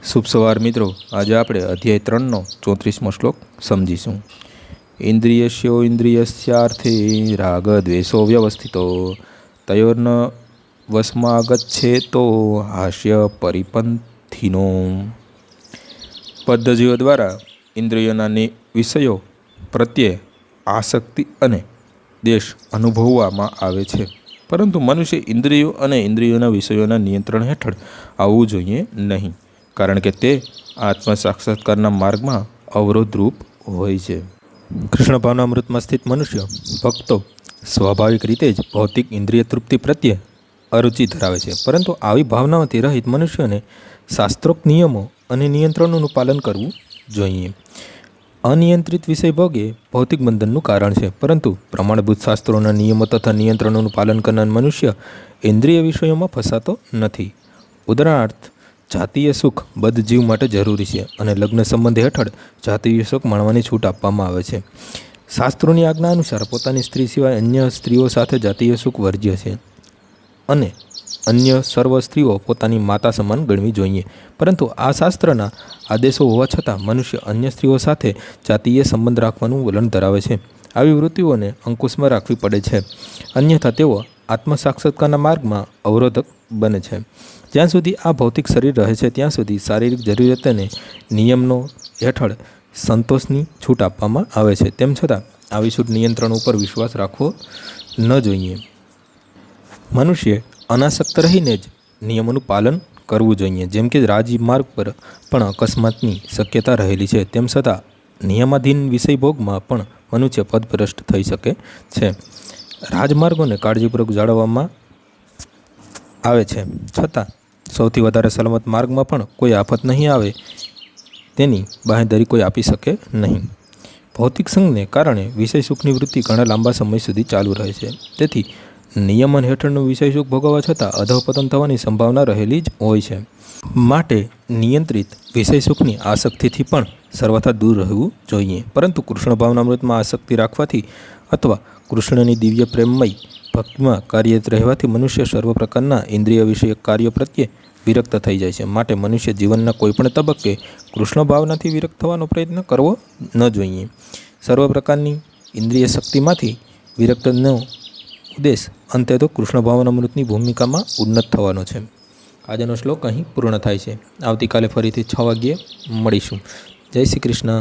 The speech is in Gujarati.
શુભ સવાર મિત્રો। આજે આપણે અધ્યાય 3નો 34મો શ્લોક સમજીશું। ઇન્દ્રિયસ્યો ઇન્દ્રિયસ્યાર્થે રાગ દ્વેષો વ્યવસ્થિતો તયોર્ન વશમાગચ્છેતો હાસ્ય પરિપંથીનો। પદ્ધતિઓ દ્વારા ઇન્દ્રિયોના વિષયો પ્રત્યે આસક્તિ અને દ્વેષ અનુભવવામાં આવે છે, પરંતુ મનુષ્ય ઇન્દ્રિયો અને ઇન્દ્રિયોના વિષયોના નિયંત્રણ હેઠળ આવવું જોઈએ નહીં, કારણ કે તે આત્મ સાક્ષાત્કારના માર્ગમાં અવરોધરૂપ હોય છે। કૃષ્ણ ભાવનામૃતમાં સ્થિત મનુષ્ય ભક્તો સ્વાભાવિક રીતે જ ભૌતિક ઇન્દ્રિય તૃપ્તિ પ્રત્યે અરુચિ ધરાવે છે, પરંતુ આવી ભાવનાઓથી રહિત મનુષ્યોને શાસ્ત્રોક્ત નિયમો અને નિયંત્રણોનું પાલન કરવું જોઈએ। અનિયંત્રિત વિષય ભોગ એ ભૌતિક બંધનનું કારણ છે, પરંતુ પ્રમાણભૂત શાસ્ત્રોના નિયમો તથા નિયંત્રણોનું પાલન કરનાર મનુષ્ય ઇન્દ્રિય વિષયોમાં ફસાતો નથી। ઉદાહરણાર્થ, જાતીય સુખ બદ્ધ જીવ માટે જરૂરી છે અને લગ્ન સંબંધ હેઠળ જાતીય સુખ માણવાની છૂટ આપવામાં આવે છે। શાસ્ત્રોની આજ્ઞા અનુસાર પોતાની સ્ત્રી સિવાય અન્ય સ્ત્રીઓ સાથે જાતીય સુખ વર્જ્ય છે અને અન્ય સર્વ સ્ત્રીઓ પોતાની માતા સમાન ગણવી જોઈએ, પરંતુ આ શાસ્ત્રના આદેશો હોવા છતાં મનુષ્ય અન્ય સ્ત્રીઓ સાથે જાતીય સંબંધ રાખવાનું વલણ ધરાવે છે। આવી વૃત્તિઓને અંકુશમાં રાખવી પડે છે, અન્યથા તેઓ આત્મ સાક્ષાત્કારના માર્ગમાં અવરોધક બને છે। જ્યાં સુધી આ ભૌતિક શરીર રહે છે ત્યાં સુધી શારીરિક જરૂરિયાતોને નિયમનો હેઠળ સંતોષની છૂટ આપવામાં આવે છે, તેમ છતાં આવી છૂટ નિયંત્રણ ઉપર વિશ્વાસ રાખવો ન જોઈએ। મનુષ્ય અનાસક્ત રહીને જ નિયમોનું પાલન કરવું જોઈએ। જેમ કે રાજમાર્ગ પર પણ અકસ્માતની શક્યતા રહેલી છે, તેમ છતાં નિયમાધીન વિષય ભોગમાં પણ મનુષ્ય પદભ્રષ્ટ થઈ શકે છે। રાજમાર્ગોને કાળજીપૂર્વક જાળવવામાં આવે છે, છતાં સૌથી વધારે સલામત માર્ગમાં પણ કોઈ આફત નહીં આવે તેની બાંહેધરી કોઈ આપી શકે નહીં। ભૌતિક સંઘને કારણે વિષય સુખની વૃત્તિ ઘણા લાંબા સમય સુધી ચાલુ રહે છે, તેથી નિયમન હેઠળનું વિષય સુખ ભોગવવા છતાં અધઃપતન થવાની સંભાવના રહેલી જ હોય છે। માટે નિયંત્રિત વિષય સુખની આસક્તિથી પણ સર્વથા દૂર રહેવું જોઈએ, પરંતુ કૃષ્ણ ભાવનામૃતમાં આસક્તિ રાખવાથી અથવા કૃષ્ણની દિવ્ય પ્રેમમય ભક્તિમાં કાર્યરત રહેવાથી મનુષ્ય સર્વ પ્રકારના ઇન્દ્રિય વિષયક કાર્યો પ્રત્યે વિરક્ત થઈ જાય છે। માટે મનુષ્ય જીવનના કોઈપણ તબક્કે કૃષ્ણ ભાવનાથી વિરક્ત થવાનો પ્રયત્ન કરવો ન જોઈએ। સર્વ પ્રકારની ઇન્દ્રિય શક્તિમાંથી વિરક્તનો ઉદ્દેશ અંતે તો કૃષ્ણ ભાવનામૃતની ભૂમિકામાં ઉન્નત થવાનો છે। આજનો શ્લોક અહીં પૂર્ણ થાય છે। આવતીકાલે ફરીથી 6 વાગ્યે મળીશું। જય શ્રી કૃષ્ણ।